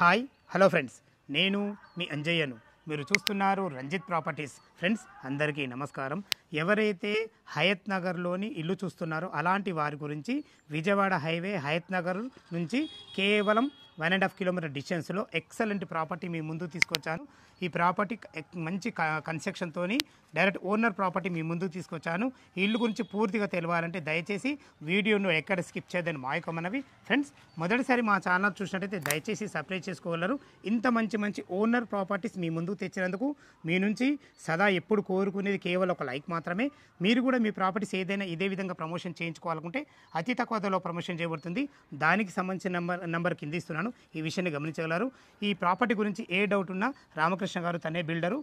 Hi hello friends, నేను మీ అంజయ్యను. మీరు చూస్తున్నారు రంజిత్ ప్రాపర్టీస్. ఫ్రెండ్స్ అందరికీ నమస్కారం. ఎవరైతే హయత్ నగర్లోని ఇల్లు చూస్తున్నారో అలాంటి వారి గురించి విజయవాడ హైవే హయత్ నగర్ నుంచి కేవలం 1.5 కిలోమీటర్ డిస్టెన్స్లో ఎక్సలెంట్ ప్రాపర్టీ మీ ముందు తీసుకొచ్చాను. ఈ ప్రాపర్టీ మంచి కన్స్ట్రక్షన్తో డైరెక్ట్ ఓనర్ ప్రాపర్టీ మీ ముందు తీసుకొచ్చాను. ఈ ఇల్లు గురించి పూర్తిగా తెలియాలంటే దయచేసి వీడియోను ఎక్కడ స్కిప్ చేయదని మా యొక్క మనవి. ఫ్రెండ్స్ మొదటిసారి మా ఛానల్ చూసినట్టయితే దయచేసి సబ్స్క్రైబ్ చేసుకోగలరు. ఇంత మంచి ఓనర్ ప్రాపర్టీస్ మీ ముందుకు తెచ్చినందుకు మీ నుంచి సదా ఎప్పుడు కోరుకునేది కేవలం ఒక లైక్ మాత్రమే. మీరు కూడా మీ ప్రాపర్టీస్ ఏదైనా ఇదే విధంగా ప్రమోషన్ చేయించుకోవాలనుకుంటే అతి తక్కువ ధరలో ప్రమోషన్ చేయబడుతుంది. దానికి సంబంధించిన నంబర్ కింద ఇస్తున్నాను, ఈ విషయాన్ని గమనించగలరు. ఈ ప్రాపర్టీ గురించి ఏ డౌట్ ఉన్నా రామకృష్ణ గారు తనే బిల్డరు,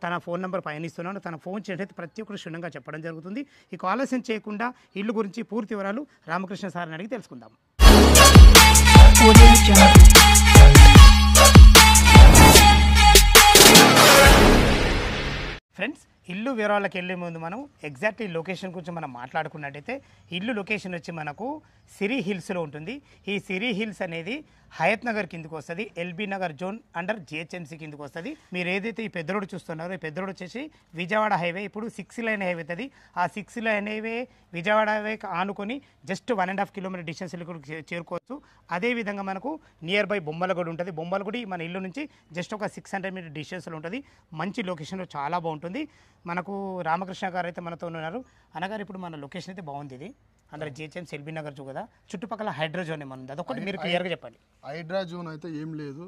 తన ఫోన్ నెంబర్ పైన ఇస్తున్నాను. తన ఫోన్ చేసినట్టు ప్రతి ఒక్కరు క్షుణ్ణంగా చెప్పడం జరుగుతుంది. ఈ ఆలస్యం చేయకుండా ఇల్లు గురించి పూర్తి వివరాలు రామకృష్ణ సార్ని అడిగి తెలుసుకుందాం. ఫ్రెండ్స్ ఇల్లు వివరాలకు వెళ్ళే ముందు మనం ఎగ్జాక్ట్ ఈ లొకేషన్ గురించి మనం మాట్లాడుకున్నట్టయితే ఇల్లు లొకేషన్ వచ్చి మనకు సిరి హిల్స్లో ఉంటుంది. ఈ సిరి హిల్స్ అనేది హయత్ నగర్ కిందకు వస్తుంది, LB Nagar zone under GHMC కిందకు వస్తుంది. మీరు ఏదైతే ఈ పెద్ద రోడ్ చూస్తున్నారో ఈ పెద్ద రోడ్ వచ్చేసి విజయవాడ హైవే, ఇప్పుడు 6 లైన్ హైవే అవుతుంది. ఆ 6 లైన్ హైవే విజయవాడ హైవే ఆనుకొని జస్ట్ 1.5 కిలోమీటర్ డిస్టెన్స్ చేరుకోవచ్చు. అదేవిధంగా మనకు నియర్ బై బొమ్మలగుడి ఉంటుంది. బొమ్మలగుడి మన ఇల్లు నుంచి జస్ట్ ఒక 600 మీటర్ డిస్టెన్స్లో ఉంటుంది. మంచి లొకేషన్లో చాలా బాగుంటుంది. మనకు రామకృష్ణ గారు అయితే మనతో ఉన్నారు. అనగారు ఇప్పుడు మన లొకేషన్ అయితే బాగుంది. ఇది అందరూ జిహెచ్ఎంసీ ఎల్బీ నగర్ చూ కదా, చుట్టుపక్కల హైడ్రా జోన్ ఏమన్నా ఉంది, అదొకటి మీరు క్లియర్గా చెప్పండి. హైడ్రా జోన్ అయితే ఏం లేదు.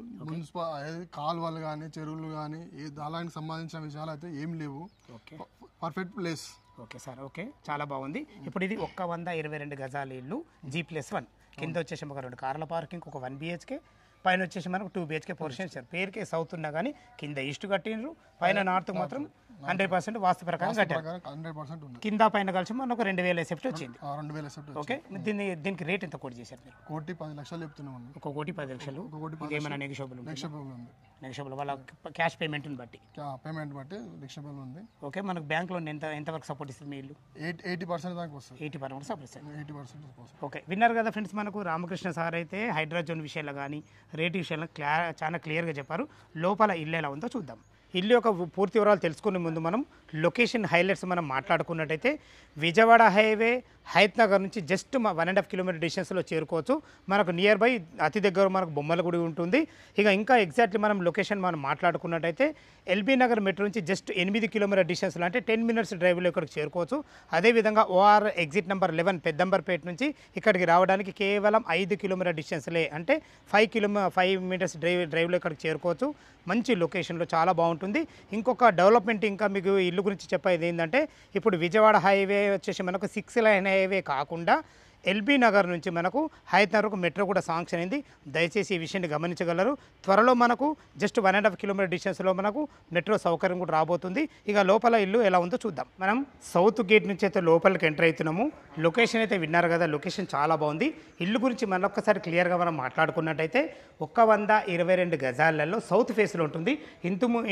కాలువలు కానీ చెరువులు కానీ అలాంటి సంబంధించిన విషయాలు అయితే ఏం లేవు. Okay, perfect place. Okay sir, okay చాలా బాగుంది. ఇప్పుడు ఇది 122 గజాల ఇల్లు G+1. కింద వచ్చేసి ఒక 2 కార్ల పార్కింగ్, ఒక 1 BHK, పైన వచ్చేసి మనకు 2 BHK పోర్షన్ ఇచ్చారు. పేరుకే సౌత్ ఉన్నా కానీ కింద ఈస్ట్ కట్టిండ్రు, పైన నార్త్ మాత్రం 100% వాస్తు ప్రకారం కట్టారు. 100% ఉంది. కింద పైన కలిసి మనకు 2000 ఎసెప్ట్ వచ్చింది. 2000 ఎసెప్ట్. ఓకే, దీనికి రేట్ ఎంత కోట్ చేశారు మీరు? 1,10,00,000 చెప్తున్నాం. 1,10,00,000. ఏమైనా నెగిషియబుల్ ఉంది? నెగిషియబుల్ వాళ్ళ క్యాష్ పేమెంట్ని బట్టి నెగిషియబుల్ ఉంది. ఓకే, మనకు బ్యాంక్ లోన్ ఎంతవరకు సపోర్ట్ ఇస్తుంది మీ ఇల్లు? 80% దాకా వస్తుంది. 80% సపోర్ట్ ఇస్తుంది. 80%. ఓకే, విన్నారు కదా ఫ్రెండ్స్. మనకు రామకృష్ణ సార్ అయితే హైడ్రా జోన్ విషయాల్లో కానీ రేట్ విషయాల్లో చాలా క్లియర్గా చెప్పారు. లోపల ఇల్లు ఎలా ఉందో చూద్దాం. ఇల్లు యొక్క పూర్తి వివరాలు తెలుసుకునే ముందు మనం లొకేషన్ హైలైట్స్ మనం మాట్లాడుకున్నట్టయితే విజయవాడ హైవే హయత్ నగర్ నుంచి జస్ట్ 1.5 కిలోమీటర్ డిస్టెన్స్లో చేరుకోవచ్చు. మనకు నియర్ బై అతి దగ్గర మనకు బొమ్మల గుడి ఉంటుంది. ఇంకా ఎగ్జాక్ట్లీ మనం లొకేషన్ మనం మాట్లాడుకున్నట్టయితే ఎల్బీ నగర్ మెట్రో నుంచి జస్ట్ 8 కిలోమీటర్ డిస్టెన్స్లో అంటే 10 మినిట్స్ డ్రైవ్లో ఇక్కడికి చేరుకోవచ్చు. అదేవిధంగా OR ఎగ్జిట్ నెంబర్ 11 పెద్దంబర్పేట నుంచి ఇక్కడికి రావడానికి కేవలం 5 కిలోమీటర్ డిస్టెన్స్లే, అంటే 5 మీటర్స్ డ్రైవ్లో ఇక్కడికి చేరుకోవచ్చు. మంచి లొకేషన్లో చాలా బాగుంటుంది. ఇంకొక డెవలప్మెంట్ ఇంకా మీకు ఇల్లు గురించి చెప్పేది ఏంటంటే ఇప్పుడు విజయవాడ హైవే వచ్చేసి మనకు 6 లైన్ హైవే కాకుండా ఎల్బీ నగర్ నుంచి మనకు హయత్ నగర్కు మెట్రో కూడా శాంక్షన్ అయింది. దయచేసి ఈ విషయాన్ని గమనించగలరు. త్వరలో మనకు జస్ట్ 1.5 కిలోమీటర్ డిస్టెన్స్లో మనకు మెట్రో సౌకర్యం కూడా రాబోతుంది. ఇక లోపల ఇల్లు ఎలా ఉందో చూద్దాం. మనం సౌత్ గేట్ నుంచి అయితే లోపలికి ఎంటర్ అవుతున్నాము. లొకేషన్ అయితే విన్నారు కదా, లొకేషన్ చాలా బాగుంది. ఇల్లు గురించి మరొకసారి క్లియర్గా మనం మాట్లాడుకున్నట్టయితే 122 గజాలలో సౌత్ ఫేస్లో ఉంటుంది.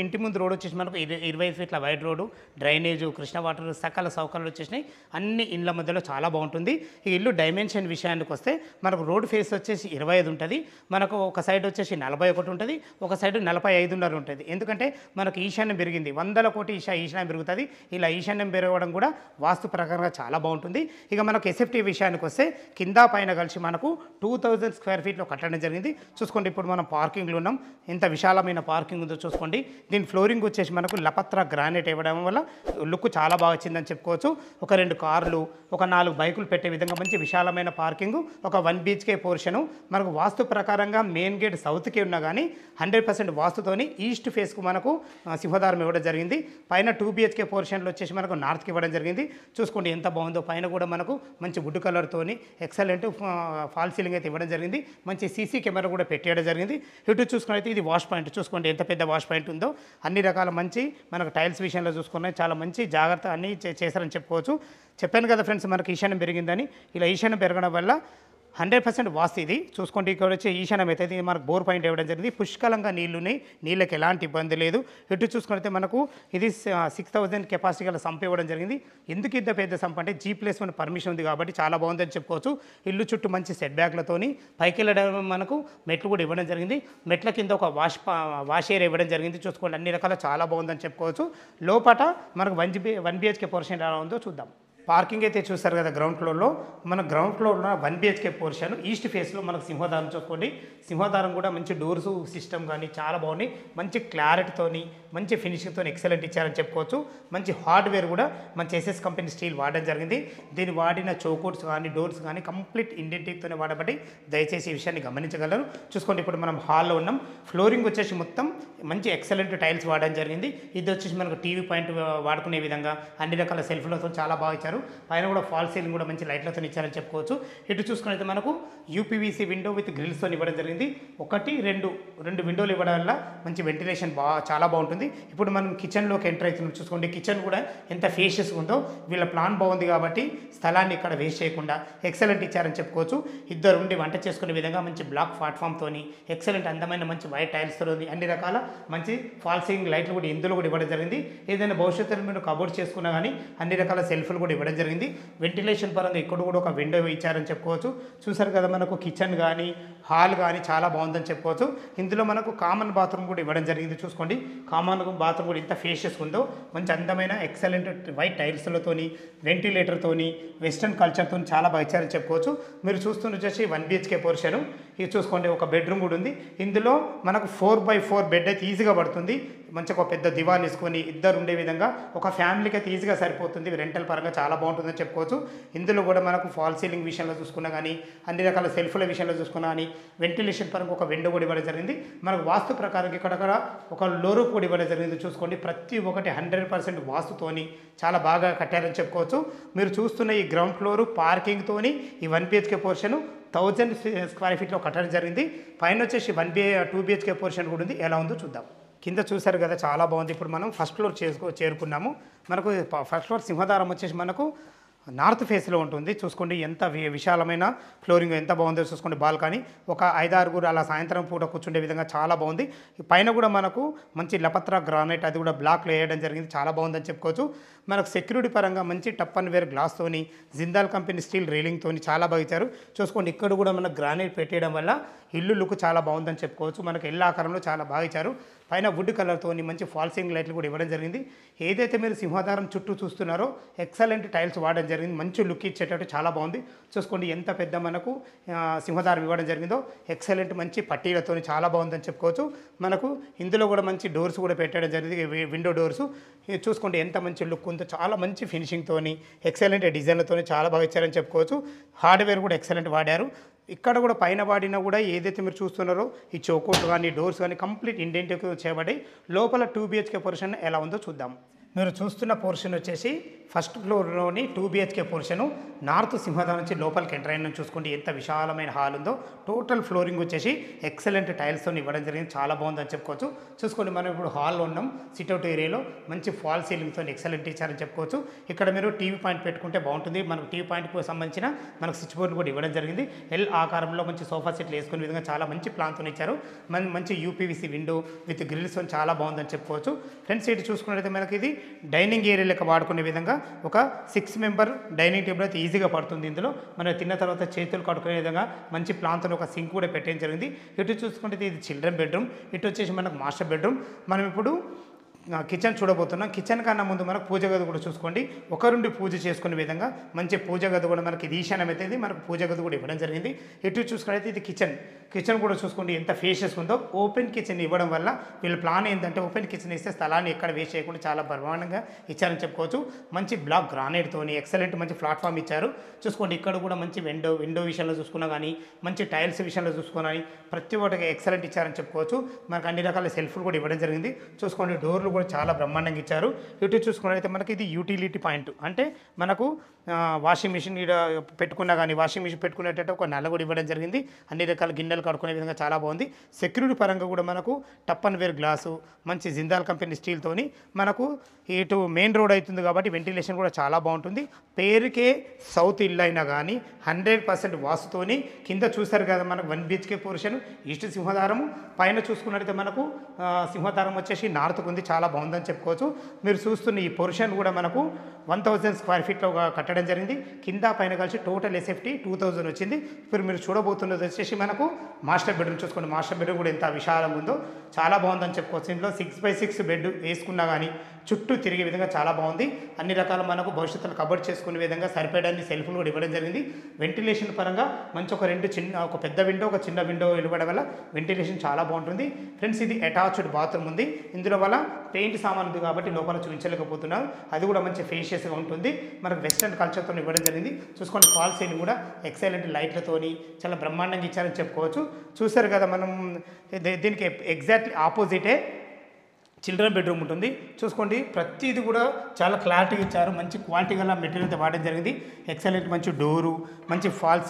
ఇంటి ముందు రోడ్ వచ్చేసి మనకు 25 ఫీట్ల wide road, drainage, Krishna water, సకల సౌకర్యాలు వచ్చేసినాయి. అన్ని ఇళ్ళ మధ్యలో చాలా బాగుంటుంది. ఈ ఇల్లు డైమెన్షన్ విషయానికి వస్తే మనకు రోడ్ ఫేస్ వచ్చేసి 25 ఉంటుంది. మనకు ఒక సైడ్ వచ్చేసి 41 ఉంటుంది, ఒక సైడ్ 45.5 ఉంటుంది. ఎందుకంటే మనకు ఈశాన్యం పెరిగింది, 100 కోటి ఈశాన్యం పెరుగుతుంది. ఇలా ఈశాన్యం పెరగడం కూడా వాస్తు ప్రకారంగా చాలా బాగుంటుంది. ఇక మనకు ఎస్ఎఫ్టీ విషయానికి వస్తే కింద పైన కలిసి మనకు 2000 స్క్వేర్ ఫీట్లో కట్టడం జరిగింది. చూసుకోండి, ఇప్పుడు మనం పార్కింగ్లో ఉన్నాం. ఎంత విశాలమైన పార్కింగ్ ఉందో చూసుకోండి. దీని ఫ్లోరింగ్ వచ్చేసి మనకు లపత్ర గ్రానైట్ ఇవ్వడం వల్ల లుక్ చాలా బాగా వచ్చిందని చెప్పుకోవచ్చు. ఒక 2 కార్లు, ఒక 4 బైకులు పెట్టే విధంగా మంచి విశాలమైన పార్కింగ్, ఒక 1 BHK పోర్షను. మనకు వాస్తు ప్రకారంగా మెయిన్ గేట్ సౌత్కి ఉన్నా కానీ 100% వాస్తుతోని ఈస్ట్ ఫేస్కు మనకు సింహదారం ఇవ్వడం జరిగింది. పైన 2 BHK పోర్షన్లు వచ్చేసి మనకు నార్త్కి ఇవ్వడం జరిగింది. చూసుకోండి ఎంత బాగుందో. పైన కూడా మనకు మంచి వుడ్ కలర్తోని ఎక్సలెంట్ ఫాల్ సీలింగ్ అయితే ఇవ్వడం జరిగింది. మంచి సీసీ కెమెరా కూడా పెట్టేయడం జరిగింది. ఇటు చూసుకున్నైతే ఇది వాష్ పాయింట్. చూసుకోండి ఎంత పెద్ద వాష్ పాయింట్ ఉందో. అన్ని రకాల మంచి మనకు టైల్స్ విషయంలో చూసుకున్నాయి, చాలా మంచి జాగ్రత్త అన్నీ చేశారని చెప్పుకోవచ్చు. చెప్పాను కదా ఫ్రెండ్స్, మనకు ఈశాన్యం పెరిగిందని. ఇలా ఈశాన్యం పెరగడం వల్ల 100% వాస్తు ఇది చూసుకోండి. ఇక్కడ వచ్చే ఈశాన్యం అయితే ఇది మనకు బోర్ పాయింట్ ఇవ్వడం జరిగింది. పుష్కలంగా నీళ్లున్నాయి, నీళ్ళకి ఎలాంటి ఇబ్బంది లేదు. ఇటు చూసుకుంటే మనకు ఇది 6000 కెపాసిటీ గల సంప్ ఇవ్వడం జరిగింది. ఎందుకు ఇంత పెద్ద సంప్ అంటే G+1 పర్మిషన్ ఉంది కాబట్టి చాలా బాగుందని చెప్పుకోవచ్చు. ఇల్లు చుట్టూ మంచి సెట్ బ్యాక్లతోని పైకి వెళ్ళడం మనకు మెట్లు కూడా ఇవ్వడం జరిగింది. మెట్ల కింద ఒక వాష్ ఏరియా ఇవ్వడం జరిగింది. చూసుకోండి అన్ని రకాల చాలా బాగుందని చెప్పుకోవచ్చు. లోపల మనకు 1 BHK పోర్షన్ ఎలా ఉందో చూద్దాం. పార్కింగ్ అయితే చూస్తారు కదా గ్రౌండ్ ఫ్లోర్లో. మన గ్రౌండ్ ఫ్లోర్లో 1 BHK పోర్షన్ ఈస్ట్ ఫేస్లో మనకు సింహద్వారం చూసుకోండి. సింహద్వారం కూడా మంచి డోర్స్ సిస్టమ్ కానీ చాలా బాగున్నాయి. మంచి క్లారిటీతోని మంచి ఫినిషింగ్తో ఎక్సలెంట్ ఇచ్చారని చెప్పుకోవచ్చు. మంచి హార్డ్వేర్ కూడా మంచి SS కంపెనీ స్టీల్ వాడడం జరిగింది. దీన్ని వాడిన చౌకోట్స్ కానీ డోర్స్ కానీ కంప్లీట్ ఇండెంటిక్తోనే వాడబట్టి దయచేసి ఈ విషయాన్ని గమనించగలరు. చూసుకోండి ఇప్పుడు మనం హాల్లో ఉన్నాం. ఫ్లోరింగ్ వచ్చేసి మొత్తం మంచి ఎక్సలెంట్ టైల్స్ వాడడం జరిగింది. ఇది వచ్చేసి మనకు టీవీ పాయింట్ వాడుకునే విధంగా అన్ని రకాల సెల్ఫ్లతో చాలా బాగా ఇచ్చారు. పైన కూడా ఫాల్ సీలింగ్ కూడా మంచి లైట్లతో ఇచ్చారని చెప్పుకోవచ్చు. ఇటు చూసుకున్నైతే మనకు UPVC విండో విత్ గ్రిల్స్తో ఇవ్వడం జరిగింది. 1, 2 విండోలు ఇవ్వడం వల్ల మంచి వెంటిలేషన్ చాలా బాగుంటుంది. ఇప్పుడు మనం కిచెన్లోకి ఎంటర్ అవుతున్నాం. చూసుకోండి కిచెన్ కూడా ఎంత ఫేషియస్ ఉందో. వీళ్ళ ప్లాన్ బాగుంది కాబట్టి స్థలాన్ని ఇక్కడ వేస్ట్ చేయకుండా ఎక్సలెంట్ ఇచ్చారని చెప్పుకోవచ్చు. ఇద్దరు ఉండి వంట చేసుకునే విధంగా మంచి బ్లాక్ ప్లాట్ఫామ్తోని ఎక్సలెంట్ అందమైన మంచి వైట్ టైల్స్తో అన్ని రకాల మంచి ఫాల్ సీలింగ్ లైట్లు కూడా ఇందులో కూడా ఇవ్వడం జరిగింది. ఏదైనా భవిష్యత్తులో మీరు కబోర్డ్ చేసుకున్నా కానీ అన్ని రకాల సెల్ఫ్లు కూడా ఇవ్వడం జరిగింది. వెంటిలేషన్ పరంగా ఇక్కడ కూడా ఒక విండో ఇచ్చారని చెప్పుకోవచ్చు. చూసారు కదా మనకు కిచెన్ కానీ హాల్ కానీ చాలా బాగుందని చెప్పుకోవచ్చు. ఇందులో మనకు కామన్ బాత్రూమ్ కూడా ఇవ్వడం జరిగింది. చూసుకోండి కామన్ బాత్రూమ్ కూడా ఇంత ఫేషియస్ ఉందో. మంచి అందమైన ఎక్సలెంట్ వైట్ టైల్స్లతోని వెంటిలేటర్తోని వెస్టర్న్ కల్చర్తో చాలా బాగా ఇచ్చారని చెప్పుకోవచ్చు. మీరు చూస్తున్న వచ్చేసి 1 BHK పోర్షన్. ఇది చూసుకోండి ఒక బెడ్రూమ్ కూడా ఉంది. ఇందులో మనకు 4x4 బెడ్ అయితే ఈజీగా పడుతుంది. మంచిగా ఒక పెద్ద దివాన్ వేసుకొని ఇద్దరు ఉండే విధంగా ఒక ఫ్యామిలీకి అయితే ఈజీగా సరిపోతుంది. రెంటల్ పరంగా చాలా బాగుంటుందని చెప్పుకోవచ్చు. ఇందులో కూడా మనకు ఫాల్ సీలింగ్ విషయంలో చూసుకున్నా కానీ అన్ని రకాల సెల్ఫ్ల విషయంలో చూసుకున్నా కానీ వెంటిలేషన్ పరంగా ఒక విండో కూడా ఇవ్వడం జరిగింది. మనకు వాస్తు ప్రకారం ఇక్కడక్కడ ఒక లోరూప్ కూడా ఇవ్వడం జరిగింది. చూసుకోండి ప్రతి ఒక్కటి 100% వాస్తుతోని చాలా బాగా కట్టారని చెప్పుకోవచ్చు. మీరు చూస్తున్న ఈ గ్రౌండ్ ఫ్లోర్ పార్కింగ్తోని ఈ 1 BHK పోర్షన్ 1000 స్క్వేర్ ఫీట్లో కట్టడం జరిగింది. పైన వచ్చేసి 2 BHK పోర్షన్ కూడా ఉంది. ఎలా ఉందో చూద్దాం. కింద చూసారు కదా చాలా బాగుంది. ఇప్పుడు మనం ఫస్ట్ ఫ్లోర్ చేరుకున్నాము. మనకు ఫస్ట్ ఫ్లోర్ సింహద్వారం వచ్చేసి మనకు నార్త్ ఫేస్లో ఉంటుంది. చూసుకోండి ఎంత విశాలమైన ఫ్లోరింగ్ ఎంత బాగుందో చూసుకోండి. బాల్కనీ ఒక 5-6 అలా సాయంత్రం పూట కూర్చుండే విధంగా చాలా బాగుంది. పైన కూడా మనకు మంచి లపత్రా గ్రానైట్ అది కూడా బ్లాక్లో వేయడం జరిగింది. చాలా బాగుందని చెప్పుకోవచ్చు. మనకు సెక్యూరిటీ పరంగా మంచి టప్ అండ్ వేర్ గ్లాస్తోని జిందాల్ కంపెనీ స్టీల్ రైలింగ్తోని చాలా బాగా ఇచ్చారు. చూసుకోండి ఇక్కడ కూడా మనకు గ్రానైట్ పెట్టేయడం వల్ల ఇల్లు లుక్ చాలా బాగుందని చెప్పుకోవచ్చు. మనకు ఇళ్ళ ఆకారంలో చాలా బాగా ఇచ్చారు. పైన వుడ్ కలర్తోని మంచి ఫాల్ సీలింగ్ లైట్లు కూడా ఇవ్వడం జరిగింది. ఏదైతే మీరు సింహద్వారం చుట్టూ చూస్తున్నారో ఎక్సలెంట్ టైల్స్ వాడడం జరిగింది. మంచి లుక్ ఇచ్చేటట్టు చాలా బాగుంది. చూసుకోండి ఎంత పెద్ద మనకు సింహద్వారం ఇవ్వడం జరిగిందో. ఎక్సలెంట్ మంచి పట్టీలతో చాలా బాగుందని చెప్పుకోవచ్చు. మనకు ఇందులో కూడా మంచి డోర్స్ కూడా పెట్టడం జరిగింది. విండో డోర్స్ చూసుకోండి ఎంత మంచి లుక్ ఉందో. చాలా మంచి ఫినిషింగ్తోని ఎక్సలెంట్ డిజైన్లతో చాలా బాగా ఇచ్చారని చెప్పుకోవచ్చు. హార్డ్వేర్ కూడా ఎక్సలెంట్ వాడారు. ఇక్కడ కూడా పైన వాడినా కూడా ఏదైతే మీరు చూస్తున్నారో ఈ చౌకోట్ కానీ డోర్స్ కానీ కంప్లీట్ ఇండెంటిక్ చేయబడి లోపల 2 BHK పోర్షన్ ఎలా ఉందో చూద్దాం. మీరు చూస్తున్న పోర్షన్ వచ్చేసి ఫస్ట్ ఫ్లోర్లోని 2 BHK పోర్షను నార్త్ సింహద్వారం నుంచి లోపలికి ఎంటర్ అయిన చూసుకోండి ఎంత విశాలమైన హాల్ ఉందో. టోటల్ ఫ్లోరింగ్ వచ్చేసి ఎక్సలెంట్ టైల్స్తో ఇవ్వడం జరిగింది. చాలా బాగుందని చెప్పుకోవచ్చు. చూసుకోండి మనం ఇప్పుడు హాల్లో ఉన్నాం. సిట్అవుట్ ఏరియాలో మంచి ఫాల్ సీలింగ్తో ఎక్సలెంట్ ఇచ్చారని చెప్పుకోవచ్చు. ఇక్కడ మీరు టీవీ పాయింట్ పెట్టుకుంటే బాగుంటుంది. మనకు టీవీ పాయింట్కి సంబంధించిన మనకు స్విచ్ బోర్డు కూడా ఇవ్వడం జరిగింది. ఎల్ ఆకారంలో మంచి సోఫా సెట్లు వేసుకునే విధంగా చాలా మంచి ప్లాన్తో ఇచ్చారు. మంచి UPVC విండో విత్ గ్రిల్స్ చాలా బాగుందని చెప్పుకోవచ్చు. ఫ్రంట్ సైడ్ చూసుకున్నట్లయితే మనకి ఇది డైనింగ్ ఏరియా లెక్క వాడుకునే విధంగా ఒక 6 మెంబర్ డైనింగ్ టేబుల్ అయితే ఈజీగా పడుతుంది. ఇందులో మనం తిన్న తర్వాత చేతులు కడుకునే విధంగా మంచి ప్లాన్తో ఒక సింక్ కూడా పెట్టడం జరిగింది. ఇటు చూసుకుంటే ఇది చిల్డ్రన్ బెడ్రూమ్. ఇటు వచ్చేసి మనకు మాస్టర్ బెడ్రూమ్. మనం ఇప్పుడు కిచెన్ చూడబోతున్నాం. కిచెన్ కన్నా ముందు మనకు పూజ గది కూడా చూసుకోండి. ఒకరుండి పూజ చేసుకునే విధంగా మంచి పూజ గది కూడా మనకి ఇది ఈశాన్యం అయితే మనకు పూజ గది కూడా ఇవ్వడం జరిగింది. ఇటు చూసుకున్నట్లయితే ఇది కిచెన్ కూడా చూసుకోండి ఎంత ఫేషియస్ ఉందో. ఓపెన్ కిచెన్ ఇవ్వడం వల్ల వీళ్ళ ప్లాన్ ఏంటంటే ఓపెన్ కిచెన్ ఇస్తే స్థలాన్ని ఎక్కడ వేస్ట్ చేయకుండా చాలా బ్రహ్మాండంగా ఇచ్చారని చెప్పుకోవచ్చు. మంచి బ్లాక్ గ్రానైట్తోని ఎక్సలెంట్ మంచి ప్లాట్ఫామ్ ఇచ్చారు. చూసుకోండి ఇక్కడ కూడా మంచి విండో విషయంలో చూసుకున్నా కానీ మంచి టైల్స్ విషయంలో చూసుకున్నా కానీ ప్రతి ఒక్కటి ఎక్సలెంట్ ఇచ్చారని చెప్పుకోవచ్చు. మనకు అన్ని రకాల సెల్ఫ్లు కూడా ఇవ్వడం జరిగింది. చూసుకోండి డోర్లు కూడా చాలా బ్రహ్మాండంగా ఇచ్చారు. ఇటు చూసుకున్నట్లయితే మనకి ఇది యూటిలిటీ పాయింట్, అంటే మనకు వాషింగ్ మిషన్ ఇక్కడ పెట్టుకున్నా కానీ వాషింగ్ మిషన్ పెట్టుకునేటట్టు ఒక నల్ల కూడా ఇవ్వడం జరిగింది. అన్ని రకాల గిన్నెలు కడుక్కునే విధంగా చాలా బాగుంది. సెక్యూరిటీ పరంగా కూడా మనకు టప్ అండ్ వేర్ గ్లాసు, మంచి జిందాల్ కంపెనీ స్టీల్తోని మనకు ఇటు మెయిన్ రోడ్ అవుతుంది కాబట్టి వెంటిలేషన్ కూడా చాలా బాగుంటుంది. పేరుకే సౌత్ ఇల్లు అయినా కానీ 100% వాస్తుతోని. కింద చూసారు కదా మనకు 1 BHK పోర్షన్ ఈస్ట్ సింహద్వారము, పైన చూసుకున్నట్టయితే మనకు సింహద్వారం వచ్చేసి నార్త్కు ఉంది. చాలా బాగుందని చెప్పుకోవచ్చు. మీరు చూస్తున్న ఈ పోర్షన్ కూడా మనకు 1000 స్క్వేర్ ఫీట్లో కట్టడం జరిగింది. కింద పైన కలిసి టోటల్ ఎస్ఎఫ్టీ 2000 వచ్చింది. ఇప్పుడు మీరు చూడబోతున్నది వచ్చేసి మనకు మాస్టర్ బెడ్రూమ్. చూసుకోండి, మాస్టర్ బెడ్రూమ్ కూడా ఎంత విశాలంగా ఉందో చాలా బాగుందని చెప్పుకోవచ్చు. ఇంట్లో 6x6 బెడ్ వేసుకున్నా కానీ చుట్టూ తిరిగే విధంగా చాలా బాగుంది. అన్ని రకాల మనకు భవిష్యత్తులో కబర్డ్ చేసుకునే విధంగా సరిపడని సెల్ఫ్లు కూడా ఇవ్వడం జరిగింది. వెంటిలేషన్ పరంగా మంచి ఒక పెద్ద విండో, ఒక చిన్న విండో ఇవ్వడం వల్ల వెంటిలేషన్ చాలా బాగుంటుంది. ఫ్రెండ్స్, ఇది అటాచ్డ్ బాత్రూమ్ ఉంది. ఇందులో వల్ల పెయింట్ సామాన్ ఉంది కాబట్టి లోపల చూపించలేకపోతున్నారు. అది కూడా మంచి ఫేషియస్గా ఉంటుంది. మనకు వెస్టర్న్ కల్చర్తో ఇవ్వడం జరిగింది. చూసుకోండి, ఫాల్ సీలింగ్ కూడా ఎక్సలెంట్ లైట్లతోని చాలా బ్రహ్మాండంగా ఇచ్చారని చెప్పుకోవచ్చు. చూసారు కదా, మనం దీనికి ఎగ్జాక్ట్లీ ఆపోజిటే చిల్డ్రన్ బెడ్రూమ్ ఉంటుంది. చూసుకోండి, ప్రతిది కూడా చాలా క్లారిటీ ఇచ్చారు. మంచి క్వాలిటీ గల మెటీరియల్ అయితే వాడడం జరిగింది. ఎక్సలెంట్ మంచి డోరు, మంచి ఫాల్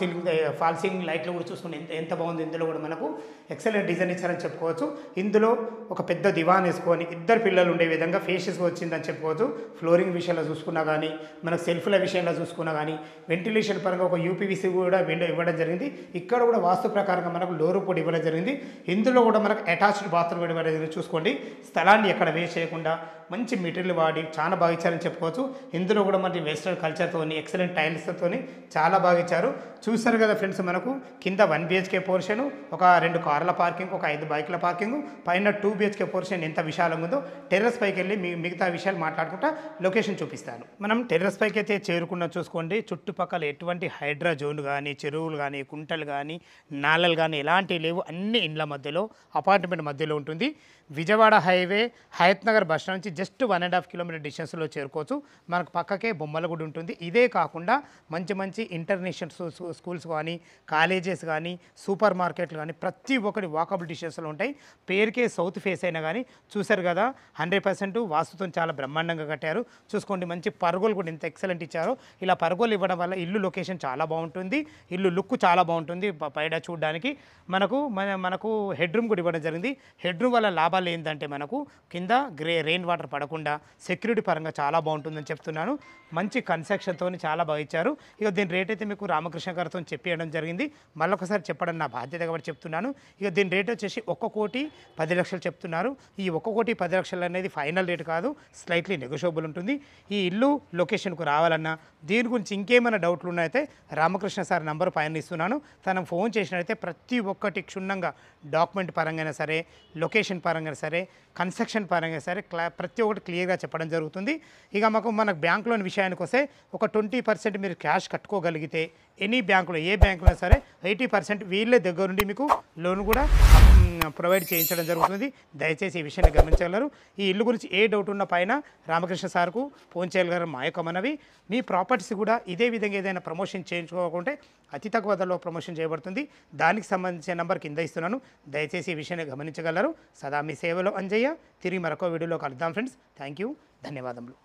సీలింగ్ లైట్లు కూడా చూసుకోండి ఎంత బాగుంది. ఇందులో కూడా మనకు ఎక్సలెంట్ డిజైన్ ఇచ్చారని చెప్పుకోవచ్చు. ఇందులో ఒక పెద్ద దివాన్ వేసుకొని 2 పిల్లలు ఉండే విధంగా ఫేషియస్గా వచ్చిందని చెప్పుకోవచ్చు. ఫ్లోరింగ్ విషయంలో చూసుకున్నా కానీ, మనకు సెల్ఫ్ల విషయంలో చూసుకున్నా కానీ, వెంటిలేషన్ పరంగా ఒక యూపీవీసీ కూడా విండో ఇవ్వడం జరిగింది. ఇక్కడ కూడా వాస్తు ప్రకారంగా మనకు డోరు కూడా ఇవ్వడం జరిగింది. ఇందులో కూడా మనకు అటాచ్డ్ బాత్రూమ్ కూడా ఇవ్వడం జరిగింది. చూసుకోండి, స్థలాన్ని ఎక్కడ వేస్ట్ చేయకుండా మంచి మెటీరియల్ వాడి చాలా బాగా ఇచ్చారని చెప్పుకోవచ్చు. ఇందులో కూడా మనకి వెస్టర్న్ కల్చర్తో ఎక్సలెంట్ టైల్స్తో చాలా బాగా ఇచ్చారు. చూస్తారు కదా ఫ్రెండ్స్, మనకు కింద 1 BHK పోర్షన్, ఒక 2 కార్ల పార్కింగ్, ఒక 5 బైక్ల పార్కింగ్, పైన 2 BHK పోర్షన్ ఎంత విశాలంగా ఉందో. టెర్రస్ పైకి వెళ్ళి మిగతా విషయాలు మాట్లాడుకుంటా లొకేషన్ చూపిస్తాను. మనం టెర్రస్ పైకి అయితే చేరుకున్న చూసుకోండి, చుట్టుపక్కల ఎటువంటి హైడ్రా జోన్ కానీ, చెరువులు కానీ, కుంటలు కానీ, నాలలు కానీ ఎలాంటివి లేవు. అన్ని ఇండ్ల మధ్యలో, అపార్ట్మెంట్ మధ్యలో ఉంటుంది. Vijayawada highway Hayat Nagar bus stand నుంచి జస్ట్ 1.5 కిలోమీటర్ డిస్టెన్స్లో చేరుకోవచ్చు. మనకు పక్కకే బొమ్మలగూడ ఉంటుంది. ఇదే కాకుండా మంచి ఇంటర్నేషనల్ స్కూల్స్ కానీ, కాలేజెస్ కానీ, సూపర్ మార్కెట్లు కానీ ప్రతి ఒక్కటి వాకబుల్ డిస్టెన్స్లో ఉంటాయి. పేరుకే సౌత్ ఫేస్ అయినా కానీ చూసారు కదా, 100% వాస్తుతో చాలా బ్రహ్మాండంగా కట్టారు. చూసుకోండి, మంచి పరుగులు కూడా ఎంత ఎక్సలెంట్ ఇచ్చారో. ఇలా పరుగులు ఇవ్వడం వల్ల ఇల్లు లొకేషన్ చాలా బాగుంటుంది. ఇల్లు లుక్ చాలా బాగుంటుంది. పైన చూడడానికి మనకు హెడ్ రూమ్ కూడా ఇవ్వడం జరిగింది. హెడ్ రూమ్ వల్ల లాభాలు ఏంటంటే మనకు కింద రెయిన్ వాటర్ పడకుండా సెక్యూరిటీ పరంగా చాలా బాగుంటుందని చెప్తున్నాను. మంచి కన్స్ట్రక్షన్తో చాలా బాగా ఇచ్చారు. ఇక దీని రేట్ అయితే మీకు రామకృష్ణ గారితో చెప్పేయడం జరిగింది. మళ్ళొకసారి చెప్పడం నా బాధ్యత కాబట్టి చెప్తున్నాను. ఇక దీని రేట్ వచ్చేసి 1,10,00,000 చెప్తున్నారు. ఈ 1,10,00,000 అనేది ఫైనల్ రేట్ కాదు, స్లైట్లీ నెగోషియబుల్ ఉంటుంది. ఈ ఇల్లు లొకేషన్కు రావాలన్నా, దీని గురించి ఇంకేమైనా డౌట్లు ఉన్నాయితే రామకృష్ణ సార్ నంబర్ పైన ఇస్తున్నాను. తనకు ఫోన్ చేసినట్లయితే ప్రతి ఒక్కటి క్షుణ్ణంగా డాక్యుమెంట్ పరంగా సరే, లొకేషన్ పరంగా సరే, కన్స్ట్రక్షన్ పరంగా సరే ప్రతి ఒక్కటి క్లియర్గా చెప్పడం జరుగుతుంది. ఇక మనకు బ్యాంక్ లోన్ విషయానికి వస్తే ఒక 20% మీరు క్యాష్ కట్టుకోగలిగితే ఎనీ బ్యాంకులో, ఏ బ్యాంకులో సరే 80% వీళ్ళే దగ్గరుండి మీకు లోన్ కూడా ప్రొవైడ్ చేయించడం జరుగుతుంది. దయచేసి ఈ విషయాన్ని గమనించగలరు. ఈ ఇల్లు గురించి ఏ డౌట్ ఉన్న పైన రామకృష్ణ సార్కు ఫోన్ చేయగలరు. మా యొక్క మనవి, మీ ప్రాపర్టీస్ కూడా ఇదే విధంగా ఏదైనా ప్రమోషన్ చేయించుకోకుంటే అతి తక్కువ ధరలో ప్రమోషన్ చేయబడుతుంది. దానికి సంబంధించిన నెంబర్ కింద ఇస్తున్నాను. దయచేసి ఈ విషయాన్ని గమనించగలరు. సదా మీ సేవలో అంజయ్య. తిరిగి మరొక వీడియోలో కలుద్దాం ఫ్రెండ్స్. థ్యాంక్ యూ, ధన్యవాదములు.